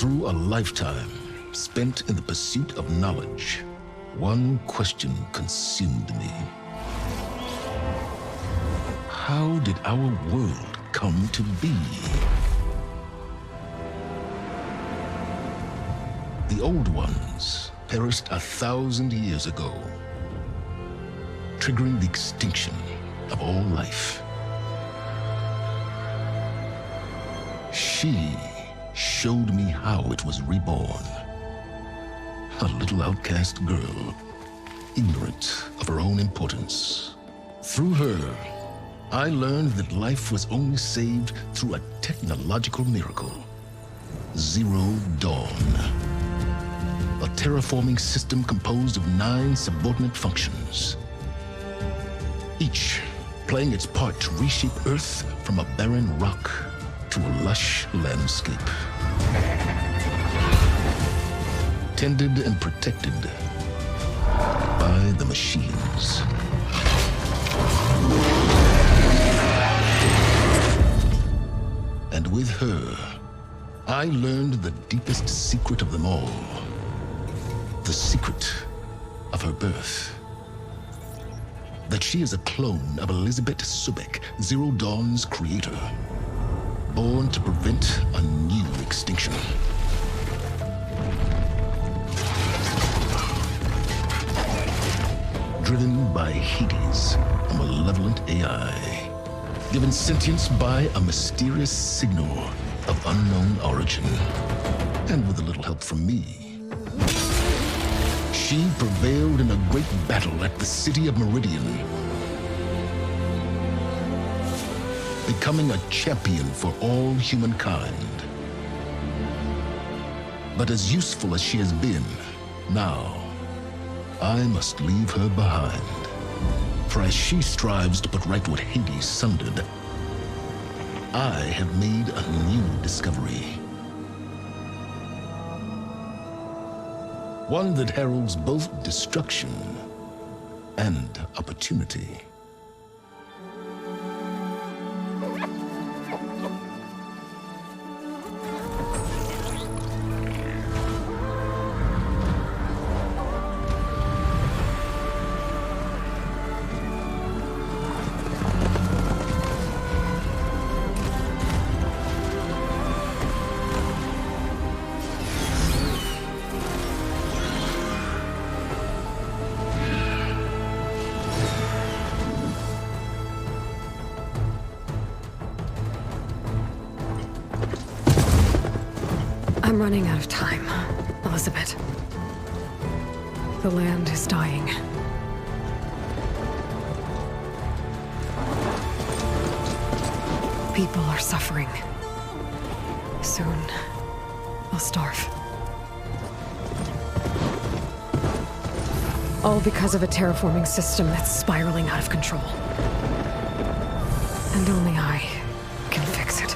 Through a lifetime spent in the pursuit of knowledge, one question consumed me. How did our world come to be? The old ones perished 1,000 years ago, triggering the extinction of all life. She showed me how it was reborn. A little outcast girl, ignorant of her own importance. Through her, I learned that life was only saved through a technological miracle. Zero Dawn. A terraforming system composed of 9 subordinate functions, each playing its part to reshape Earth from a barren rock to a lush landscape. Tended and protected by the machines. And with her, I learned the deepest secret of them all. The secret of her birth. That she is a clone of Elizabeth Sobek, Zero Dawn's creator. Born to prevent a new extinction. Driven by Hades, a malevolent AI. Given sentience by a mysterious signal of unknown origin. And with a little help from me, she prevailed in a great battle at the city of Meridian, becoming a champion for all humankind. But as useful as she has been, now I must leave her behind. For as she strives to put right what Hades sundered, I have made a new discovery. One that heralds both destruction and opportunity. I'm running out of time, Elizabeth. The land is dying. People are suffering. Soon, they'll starve. All because of a terraforming system that's spiraling out of control. And only I can fix it.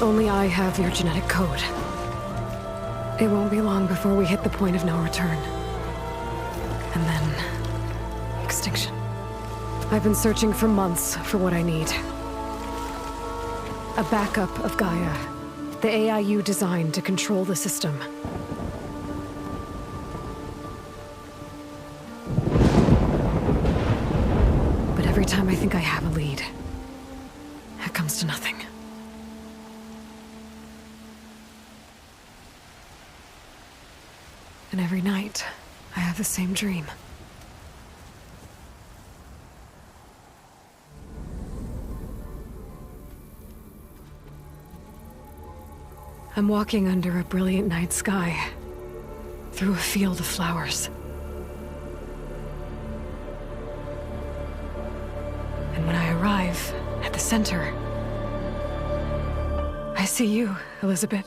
Only I have your genetic code. It won't be long before we hit the point of no return. And then... extinction. I've been searching for months for what I need. A backup of GAIA, the AI you designed to control the system. But every time I think I have a lead, it comes to nothing. And every night, I have the same dream. I'm walking under a brilliant night sky, through a field of flowers. And when I arrive at the center, I see you, Elizabeth.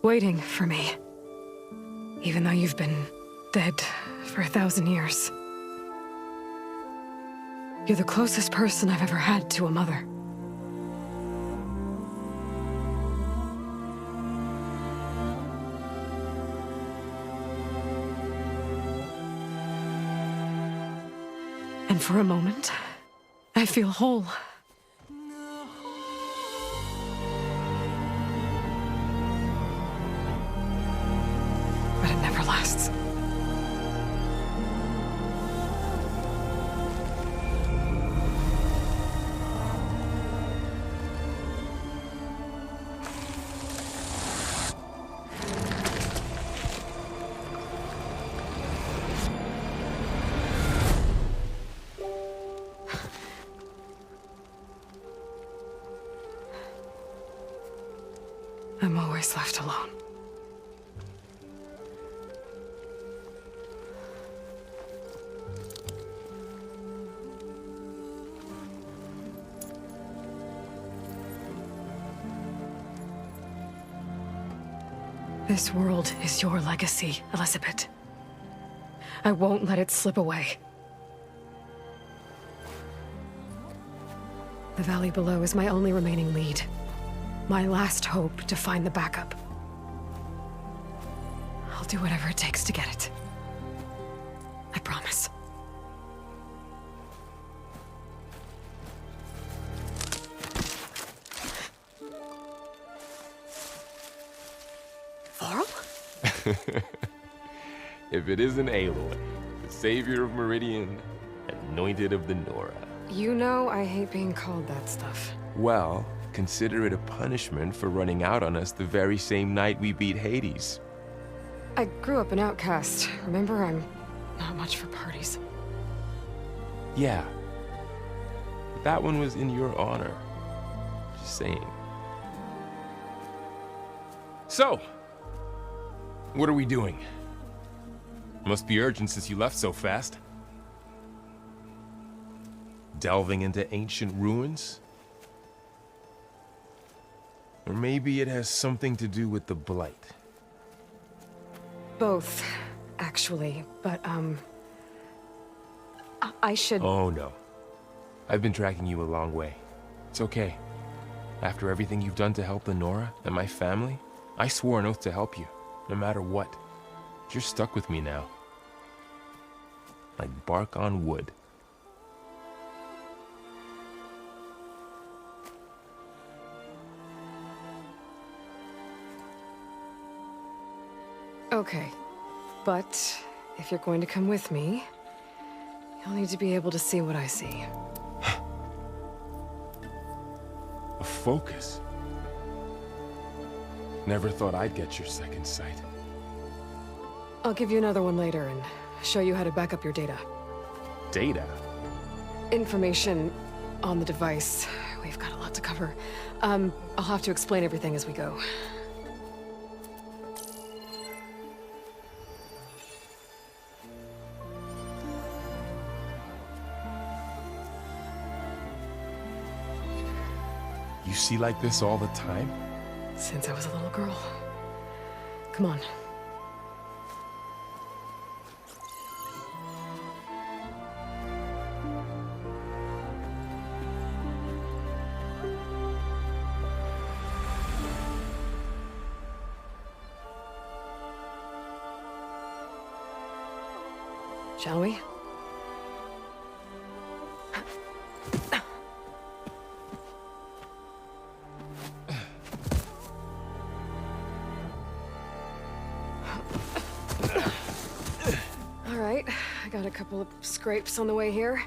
Waiting for me, even though you've been dead for 1,000 years. You're the closest person I've ever had to a mother. And for a moment, I feel whole. lasts. I'm always left alone. This world is your legacy, Elizabeth. I won't let it slip away. The valley below is my only remaining lead. My last hope to find the backup. I'll do whatever it takes to get it. I promise. Varl? If it isn't Aloy, the savior of Meridian, anointed of the Nora. You know I hate being called that stuff. Well, consider it a punishment for running out on us the very same night we beat Hades. I grew up an outcast. Remember, I'm not much for parties. Yeah. But that one was in your honor. Just saying. So, what are we doing? Must be urgent since you left so fast. Delving into ancient ruins? Or maybe it has something to do with the Blight. Both, actually, but, I should... Oh, no. I've been tracking you a long way. It's okay. After everything you've done to help the Nora and my family, I swore an oath to help you, no matter what. You're stuck with me now. Like bark on wood. Okay, but if you're going to come with me, you'll need to be able to see what I see. A focus? Never thought I'd get your second sight. I'll give you another one later and show you how to back up your data. Data? Information on the device. We've got a lot to cover. I'll have to explain everything as we go. You see like this all the time? Since I was a little girl. Come on. Shall we? All right, I got a couple of scrapes on the way here.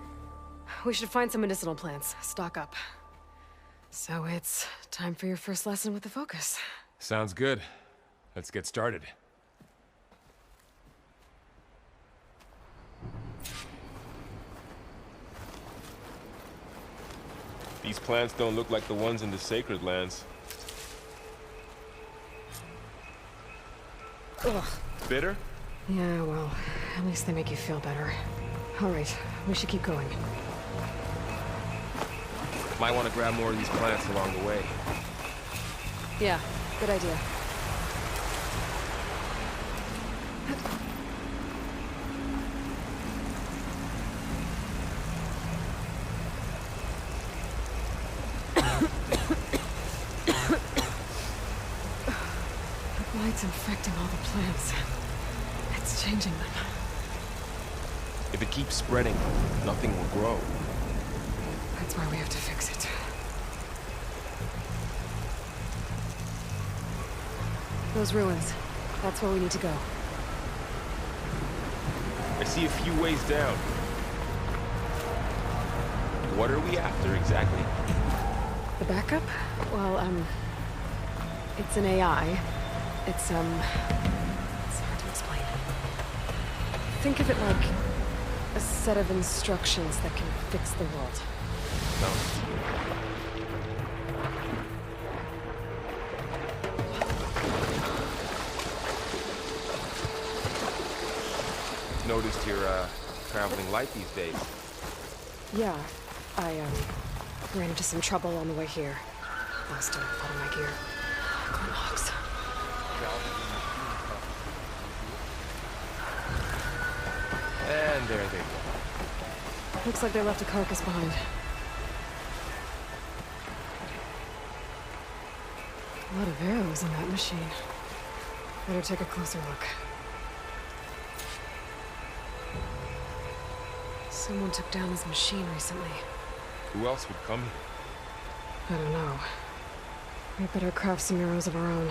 We should find some medicinal plants, stock up. So it's time for your first lesson with the focus. Sounds good. Let's get started. These plants don't look like the ones in the Sacred Lands. Ugh. Bitter? Yeah, well, at least they make you feel better. All right, we should keep going. Might want to grab more of these plants along the way. Yeah, good idea. The blight's infecting all the plants. It's changing them. If it keeps spreading, nothing will grow. That's why we have to fix it. Those ruins. That's where we need to go. see a few ways down. What are we after, exactly? The backup? Well, it's an AI. It's hard to explain. Think of it like a set of instructions that can fix the world. No. Noticed you're, traveling light these days. Yeah, I, ran into some trouble on the way here. Lost a lot of my gear. Glen Hawks. And there they go. Looks like they left a carcass behind. A lot of arrows in that machine. Better take a closer look. Someone took down his machine recently. Who else would come here? I don't know. We better craft some arrows of our own.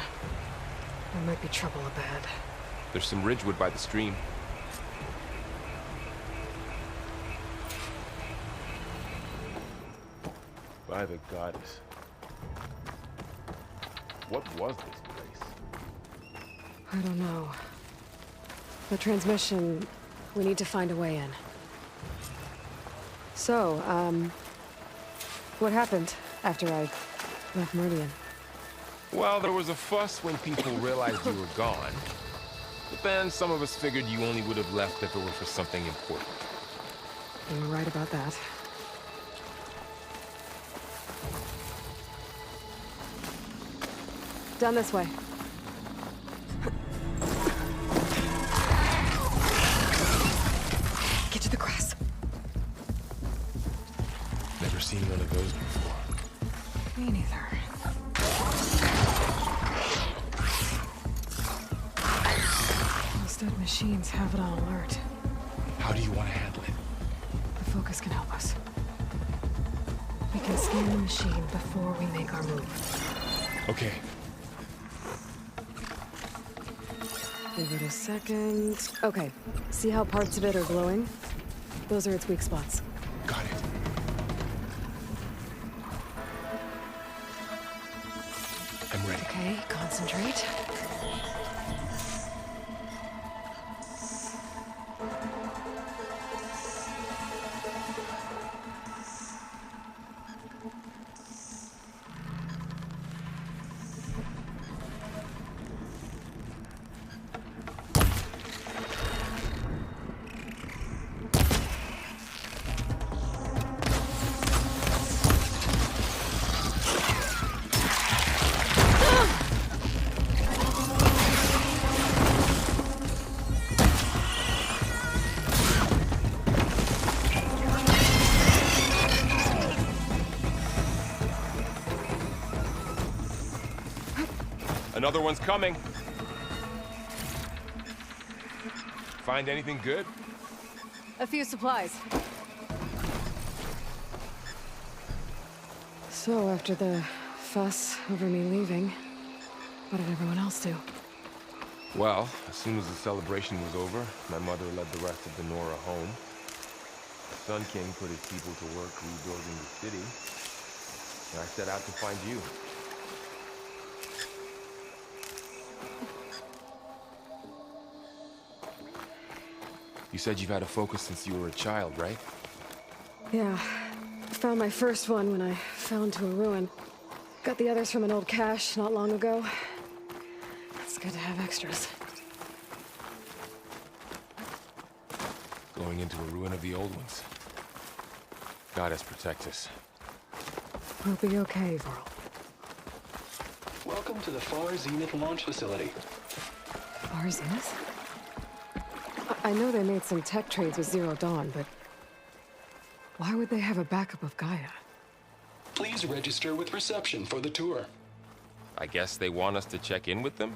There might be trouble up ahead. There's some ridgewood by the stream. By the goddess. What was this place? I don't know. The transmission, we need to find a way in. So, what happened after I left Meridian? Well, there was a fuss when people realized you were gone. But then some of us figured you only would have left if it were for something important. You were right about that. Down this way. Get to the grass. Never seen one of those before. Me neither. Those dead machines have it on alert. How do you want to handle it? The focus can help us. We can scan the machine before we make our move. Okay. Give it a second. Okay. See how parts of it are glowing? Those are its weak spots. Got it. I'm ready. Okay, concentrate. Another one's coming. Find anything good? A few supplies. So, after the fuss over me leaving, what did everyone else do? Well, as soon as the celebration was over, my mother led the rest of the Nora home. The Sun King put his people to work rebuilding the city, and I set out to find you. You said you've had a focus since you were a child, right? Yeah. Found my first one when I fell into a ruin. Got the others from an old cache not long ago. It's good to have extras. Going into a ruin of the old ones. Goddess protect us. We'll be okay, Varl. Welcome to the Far Zenith launch facility. Far Zenith? I know they made some tech trades with Zero Dawn, but why would they have a backup of GAIA? Please register with reception for the tour. I guess they want us to check in with them?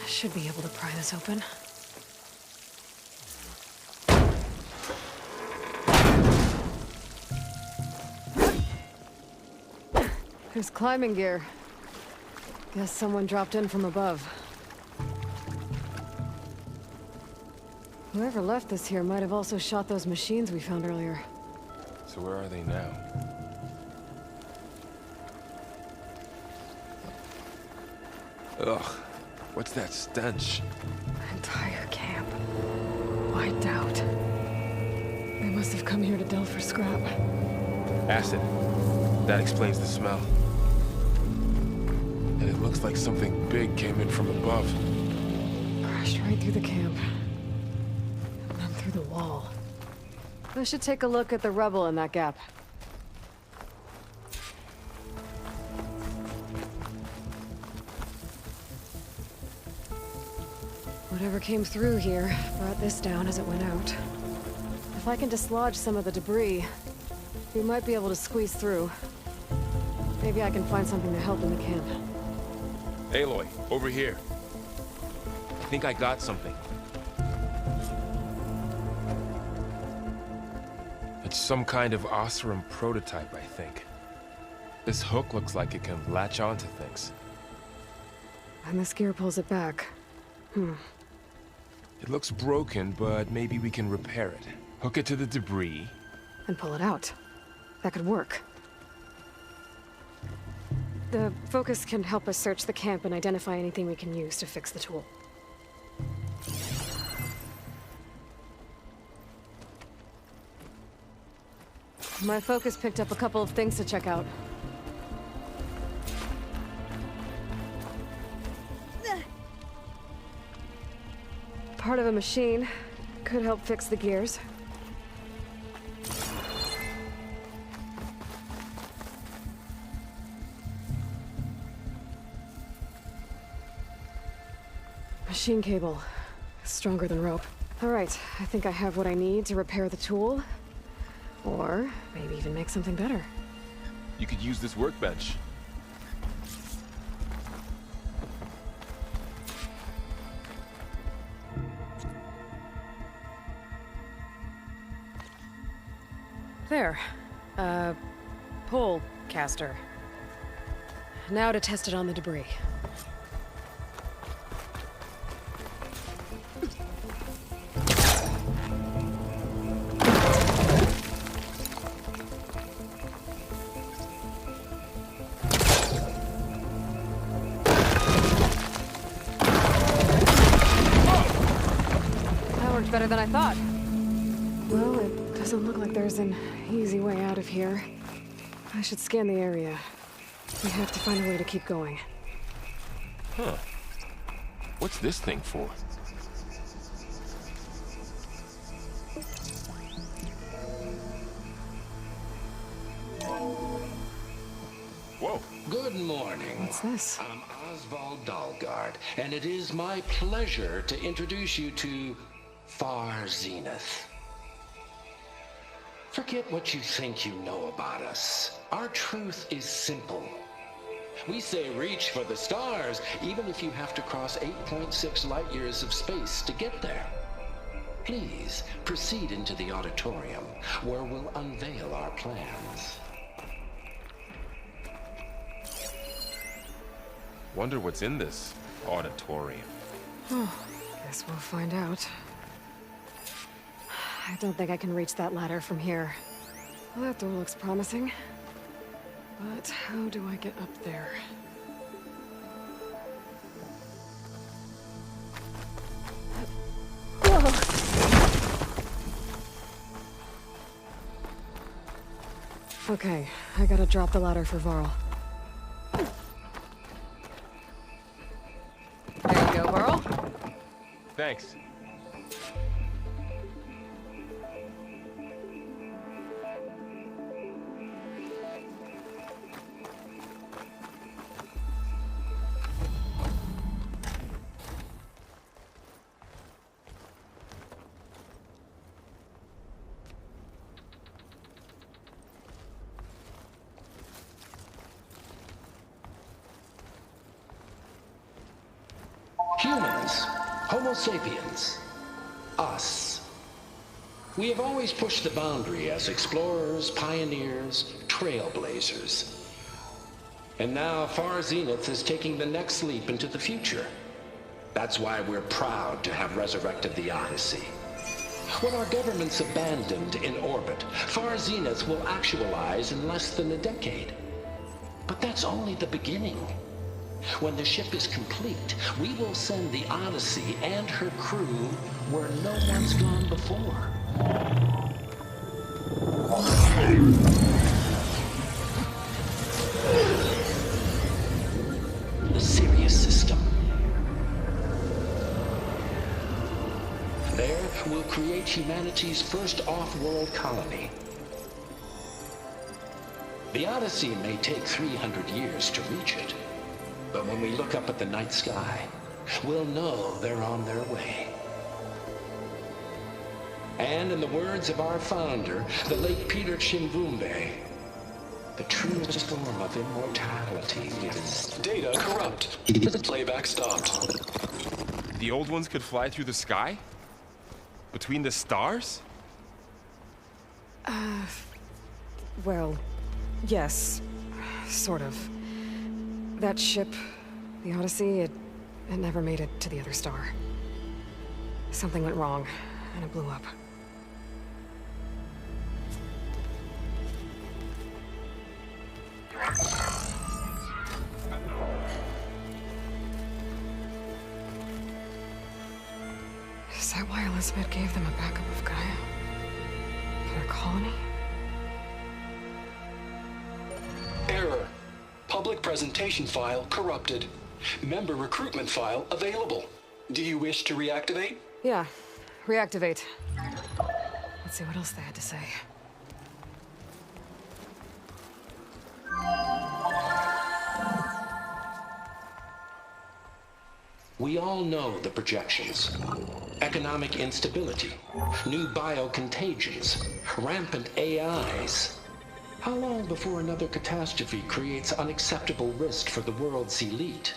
I should be able to pry this open. There's climbing gear. Guess someone dropped in from above. Whoever left this here might have also shot those machines we found earlier. So where are they now? Ugh, what's that stench? Entire camp. Wiped out. They must have come here to delve for scrap. Acid. That explains the smell. And it looks like something big came in from above. Crashed right through the camp. And then through the wall. I should take a look at the rubble in that gap. Whatever came through here brought this down as it went out. If I can dislodge some of the debris, we might be able to squeeze through. Maybe I can find something to help in the camp. Aloy, over here. I think I got something. It's some kind of Oseram prototype, I think. This hook looks like it can latch onto things. And this gear pulls it back. It looks broken, but maybe we can repair it. Hook it to the debris. And pull it out. That could work. The focus can help us search the camp and identify anything we can use to fix the tool. My focus picked up a couple of things to check out. Part of a machine. Could help fix the gears. Machine cable. Stronger than rope. Alright, I think I have what I need to repair the tool. Or maybe even make something better. You could use this workbench. There. Pole caster. Now to test it on the debris. That worked better than I thought. Well, it doesn't look like there's an easy way out of here. I should scan the area. We have to find a way to keep going. Huh. What's this thing for? Whoa. Good morning. What's this? I'm Oswald Dalgard, and it is my pleasure to introduce you to Far Zenith. Forget what you think you know about us. Our truth is simple. We say reach for the stars, even if you have to cross 8.6 light years of space to get there. Please proceed into the auditorium, where we'll unveil our plans. Wonder what's in this auditorium. Oh, guess we'll find out. I don't think I can reach that ladder from here. Well, that door looks promising. But how do I get up there? Whoa. Okay, I gotta drop the ladder for Varl. There you go, Varl. Thanks. Humans, Homo sapiens, us. We have always pushed the boundary as explorers, pioneers, trailblazers. And now Far Zenith is taking the next leap into the future. That's why we're proud to have resurrected the Odyssey. When our government's abandoned in orbit, Far Zenith will actualize in less than a decade. But that's only the beginning. When the ship is complete, we will send the Odyssey and her crew where no one's gone before. The Sirius system. There, we'll create humanity's first off-world colony. The Odyssey may take 300 years to reach it, but when we look up at the night sky, we'll know they're on their way. And in the words of our founder, the late Peter Chimvumbe, the truest form of immortality is... Data corrupt. Playback stopped. The old ones could fly through the sky? Between the stars? Well, yes. Sort of. That ship, the Odyssey, it never made it to the other star. Something went wrong, and it blew up. Is that why Elizabeth gave them a backup of Gaia? For their colony? Error. Public presentation file corrupted. Member recruitment file available. Do you wish to reactivate? Yeah, reactivate. Let's see what else they had to say. We all know the projections. Economic instability, new biocontagions, rampant AIs. How long before another catastrophe creates unacceptable risk for the world's elite?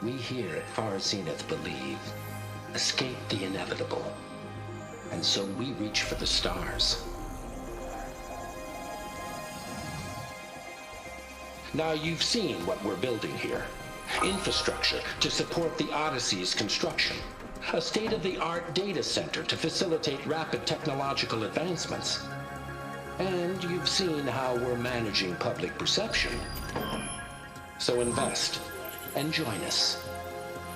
We here at Far Zenith believe, escape the inevitable. And so we reach for the stars. Now you've seen what we're building here. Infrastructure to support the Odyssey's construction. A state-of-the-art data center to facilitate rapid technological advancements. And you've seen how we're managing public perception. So invest and join us.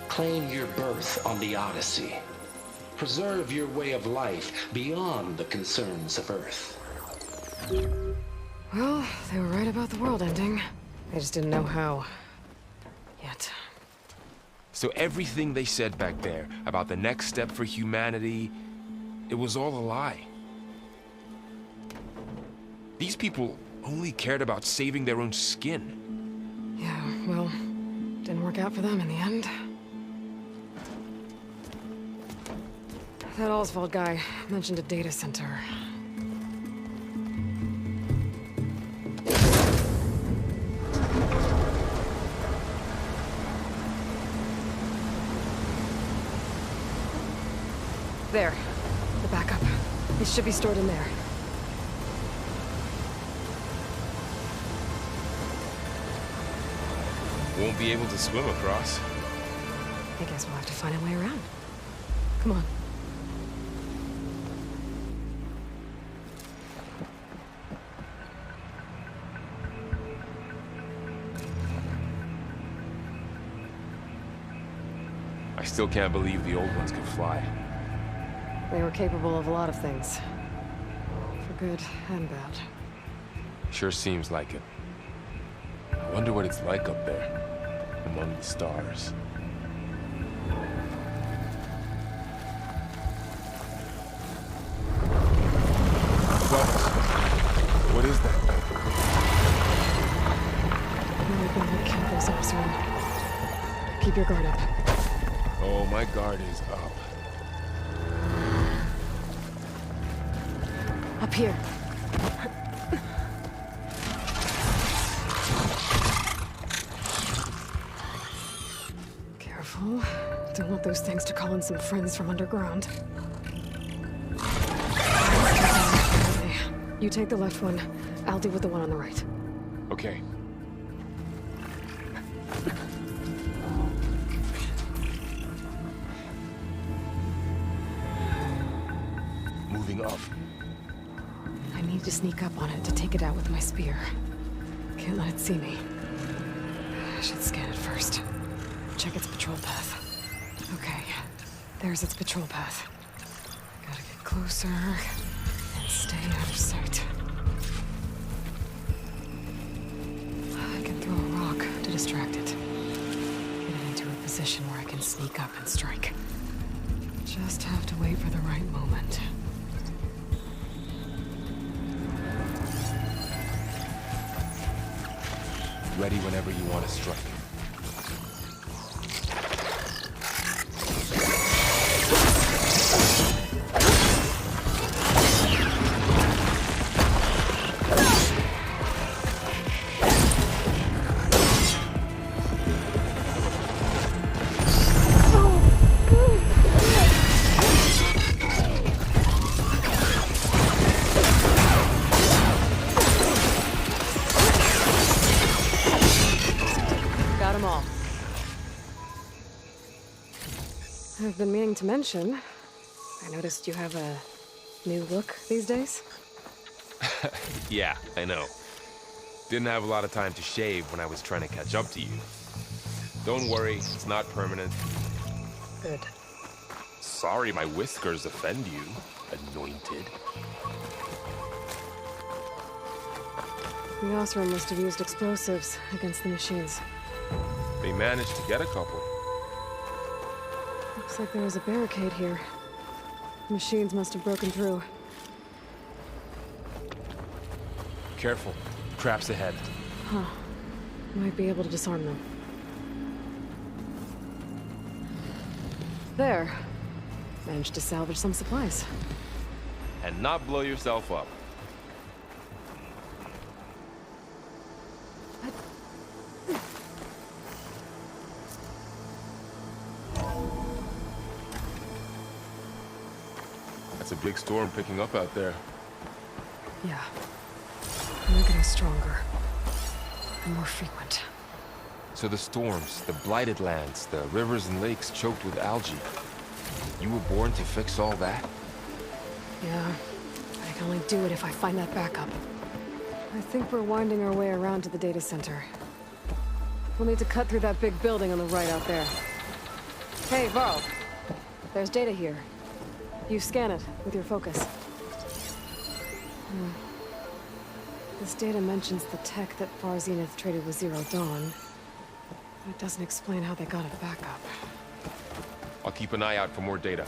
Claim your berth on the Odyssey. Preserve your way of life beyond the concerns of Earth. Well, they were right about the world ending. They just didn't know how. Yet. So everything they said back there about the next step for humanity, it was all a lie. These people only cared about saving their own skin. Yeah, well, didn't work out for them in the end. That Oswald guy mentioned a data center. There. The backup. It should be stored in there. Won't be able to swim across. I guess we'll have to find a way around. Come on. I still can't believe the old ones could fly. They were capable of a lot of things. For good and bad. Sure seems like it. I wonder what it's like up there, among the stars. What is that? We've been able to kill those officers. Keep your guard up. Oh, my guard is up. Up here. Careful. Don't want those things to call in some friends from underground. You take the left one. I'll deal with the one on the right. Okay. heating up. I need to sneak up on it to take it out with my spear. Can't let it see me. I should scan it first. Check its patrol path. Okay, there's its patrol path. Gotta get closer and stay out of sight. I can throw a rock to distract it. Get it into a position where I can sneak up and strike. Just have to wait for the right moment. Ready whenever you want to strike. I've been meaning to mention, I noticed you have a new look these days. Yeah, I know. Didn't have a lot of time to shave when I was trying to catch up to you. Don't worry, it's not permanent. Good. Sorry my whiskers offend you, anointed. The Osram must have used explosives against the machines. They managed to get a couple. Looks like there was a barricade here. The machines must have broken through. Careful. Traps ahead. Huh. Might be able to disarm them. There. Managed to salvage some supplies. And not blow yourself up. It's a big storm picking up out there. Yeah. They're getting stronger. And more frequent. So the storms, the blighted lands, the rivers and lakes choked with algae. You were born to fix all that? Yeah. I can only do it if I find that backup. I think we're winding our way around to the data center. We'll need to cut through that big building on the right out there. Hey, Varl. There's data here. You scan it with your focus. This data mentions the tech that Far Zenith traded with Zero Dawn. But it doesn't explain how they got it back up. I'll keep an eye out for more data.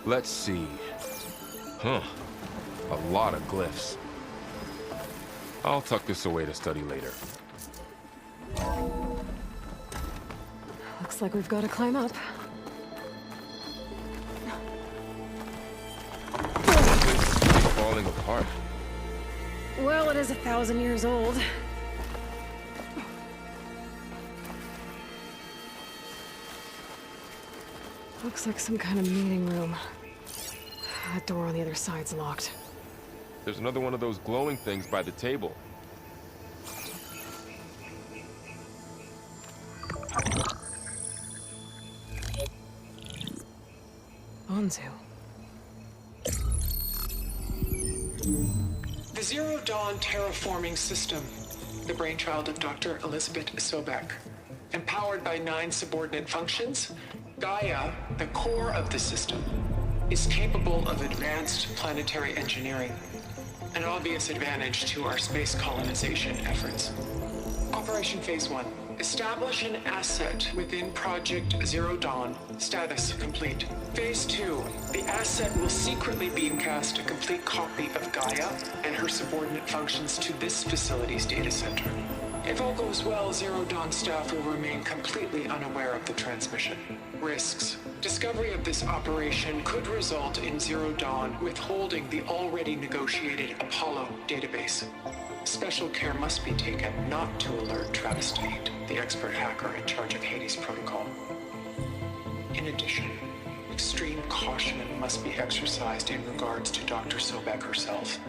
Let's see. Huh. A lot of glyphs. I'll tuck this away to study later. Looks like we've got to climb up. Falling apart. Well, it is 1,000 years old. Looks like some kind of meeting room. That door on the other side's locked. There's another one of those glowing things by the table. Onzu. The Zero Dawn terraforming system, the brainchild of Dr. Elizabeth Sobek. Empowered by 9 subordinate functions, GAIA, the core of the system, is capable of advanced planetary engineering, an obvious advantage to our space colonization efforts. Operation Phase 1. Establish an asset within Project Zero Dawn. Status complete. Phase 2. The asset will secretly beamcast a complete copy of GAIA and her subordinate functions to this facility's data center. If all goes well, Zero Dawn staff will remain completely unaware of the transmission. Risks. Discovery of this operation could result in Zero Dawn withholding the already negotiated Apollo database. Special care must be taken not to alert Travis Tate, the expert hacker in charge of Hades Protocol. In addition, extreme caution must be exercised in regards to Dr. Sobek herself.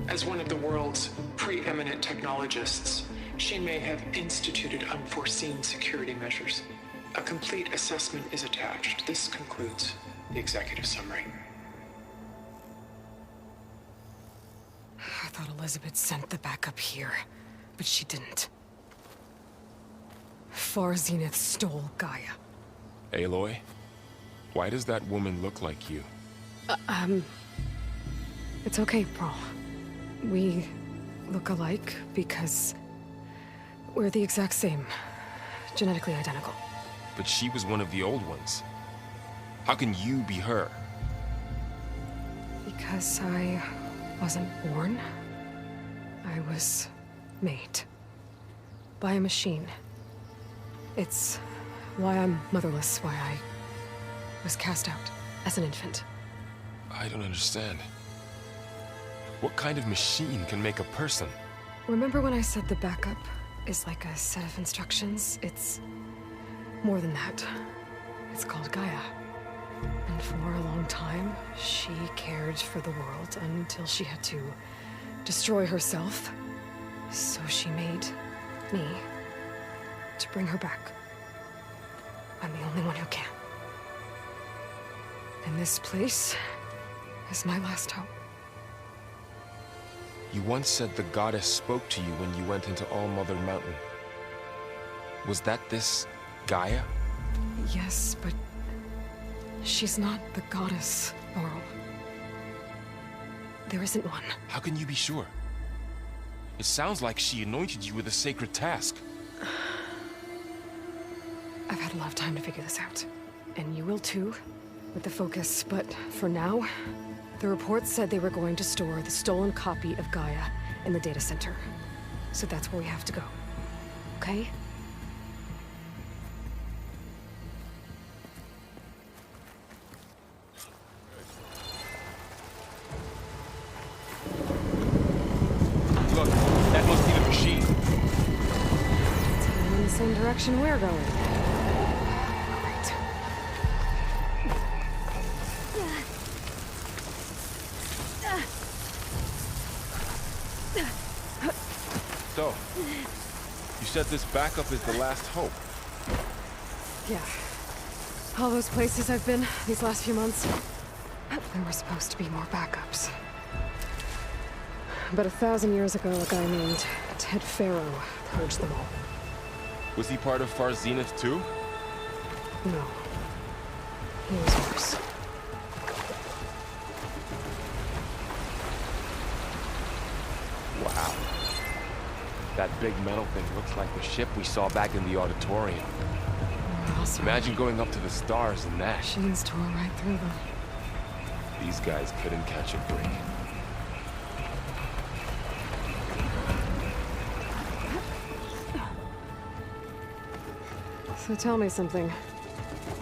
As one of the world's preeminent technologists, she may have instituted unforeseen security measures. A complete assessment is attached. This concludes. Executive summary. I thought Elizabeth sent the backup here, but she didn't. Far Zenith stole Gaia. Aloy? Why does that woman look like you? It's okay, Varl. We look alike because we're the exact same. Genetically identical. But she was one of the old ones. How can you be her? Because I wasn't born. I was made. By a machine. It's why I'm motherless, why I was cast out as an infant. I don't understand. What kind of machine can make a person? Remember when I said the backup is like a set of instructions? It's more than that. It's called Gaia. And for a long time, she cared for the world until she had to destroy herself. So she made me to bring her back. I'm the only one who can. And this place is my last hope. You once said the goddess spoke to you when you went into All-Mother Mountain. Was that this Gaia? Yes, but she's not the goddess, Varl. There isn't one. How can you be sure? It sounds like she anointed you with a sacred task. I've had a lot of time to figure this out. And you will too, with the focus. But for now, the reports said they were going to store the stolen copy of Gaia in the data center. So that's where we have to go. Okay? Look, that must be the machine. It's heading in the same direction we're going. Great. So, you said this backup is the last hope. Yeah. All those places I've been these last few months, there were supposed to be more backups. But 1,000 years ago, a guy named Ted Pharaoh purged them all. Was he part of Far Zenith too? No. He was worse. Wow. That big metal thing looks like the ship we saw back in the auditorium. Also, Imagine going up to the stars in that. machines tore right through them. These guys couldn't catch a break. So tell me something.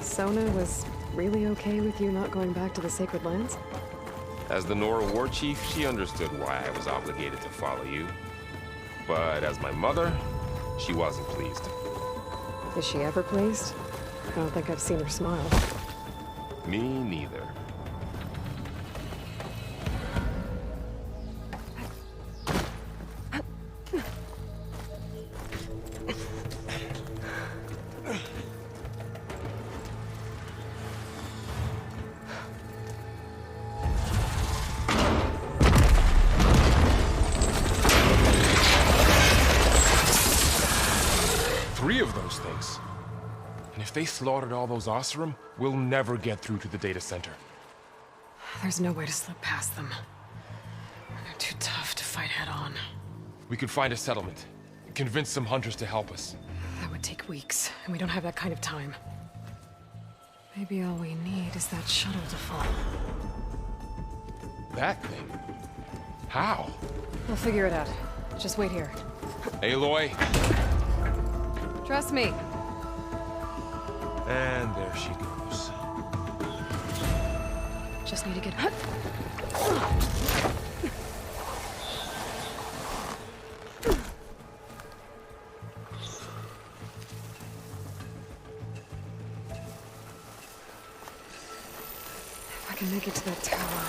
Sona was really okay with you not going back to the Sacred Lands? As the Nora war chief, she understood why I was obligated to follow you. But as my mother, she wasn't pleased. Is she ever pleased? I don't think I've seen her smile. Me neither. Three of those things. And if they slaughtered all those Oseram, we'll never get through to the data center. There's no way to slip past them. They're too tough to fight head-on. We could find a settlement. Convince some hunters to help us. That would take weeks, and we don't have that kind of time. Maybe all we need is that shuttle to fall. That thing? How? We'll figure it out. Just wait here. Aloy. Trust me. And there she goes. Just need to get... If I can make it to that tower,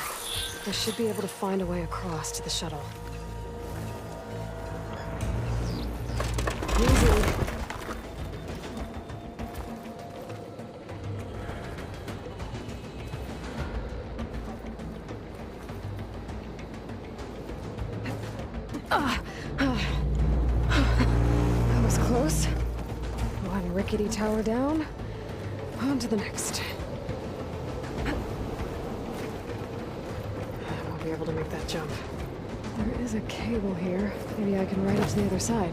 I should be able to find a way across to the shuttle. Easy. That was close. One rickety tower down. On to the next. I won't be able to make that jump. There is a cable here. Maybe I can ride it to the other side.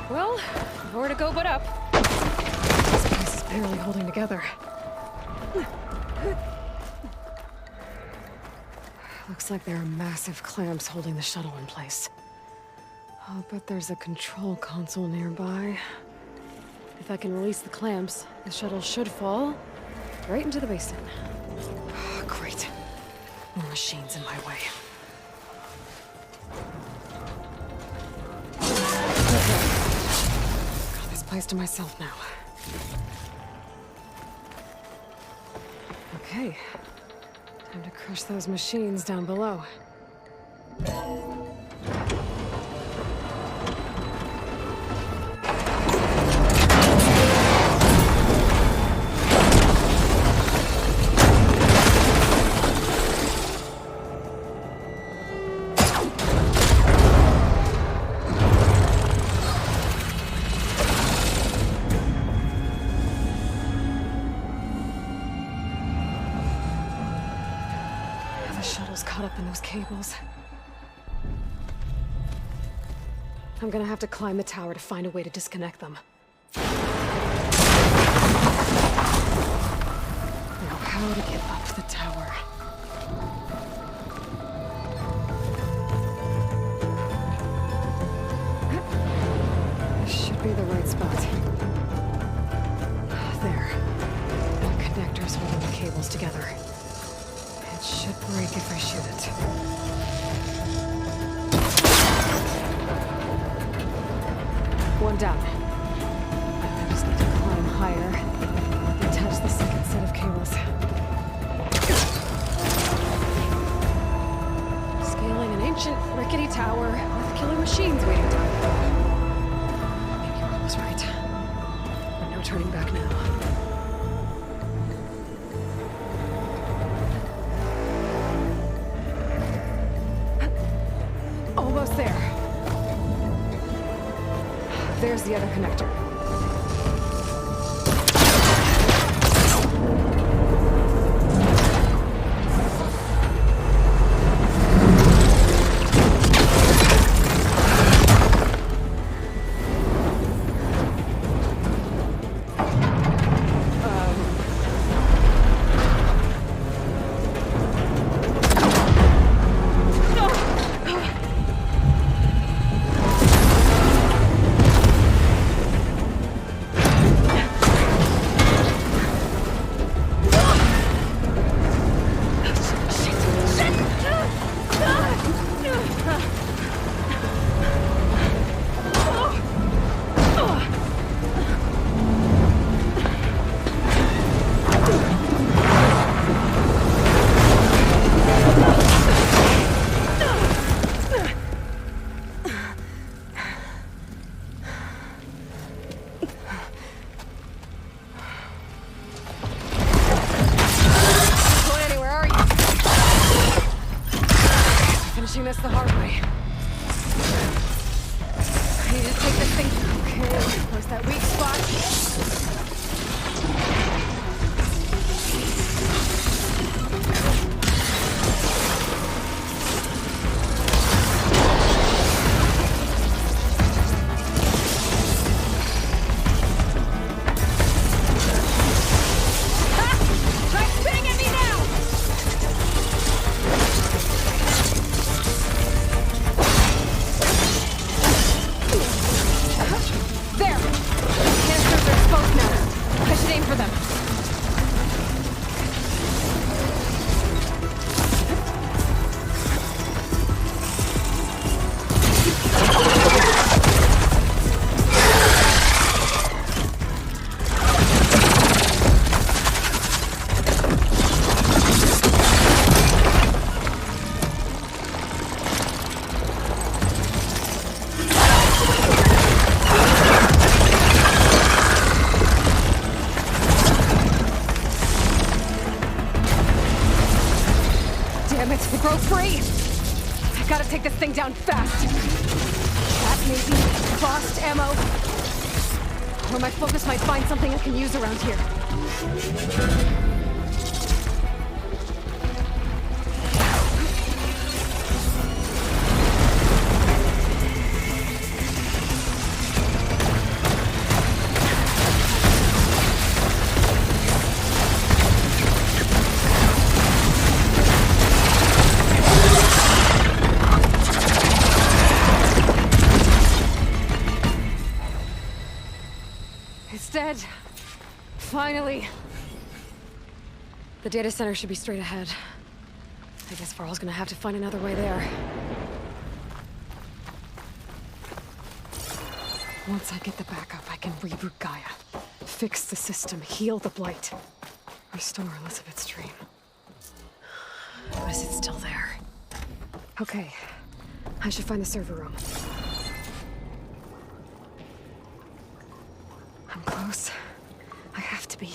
Well, nowhere to go but up. This place is barely holding together. Looks like there are massive clamps holding the shuttle in place. I'll bet there's a control console nearby. If I can release the clamps, the shuttle should fall right into the basin. Great. More machines in my way. Got this place to myself now. Okay. Time to crush those machines down below. Cables. I'm gonna have to climb the tower to find a way to disconnect them. Now, how to get up the tower? This should be the right spot. There. The connectors holding the cables together. It should break if I shoot it. One down. I just need to climb higher and touch the second set of cables. Scaling an ancient, rickety tower with killer machines waiting down below. Maybe Varl was right. No turning back now. Almost there. There's the other connector. this thing down fast. That may be frost ammo. Or my focus might find something I can use around here. It's dead. Finally. The data center should be straight ahead. I guess Varl's gonna have to find another way there. Once I get the backup, I can reboot Gaia. Fix the system, heal the Blight. Restore Elizabeth's dream. Or is it still there? Okay. I should find the server room. I'm close. I have to be.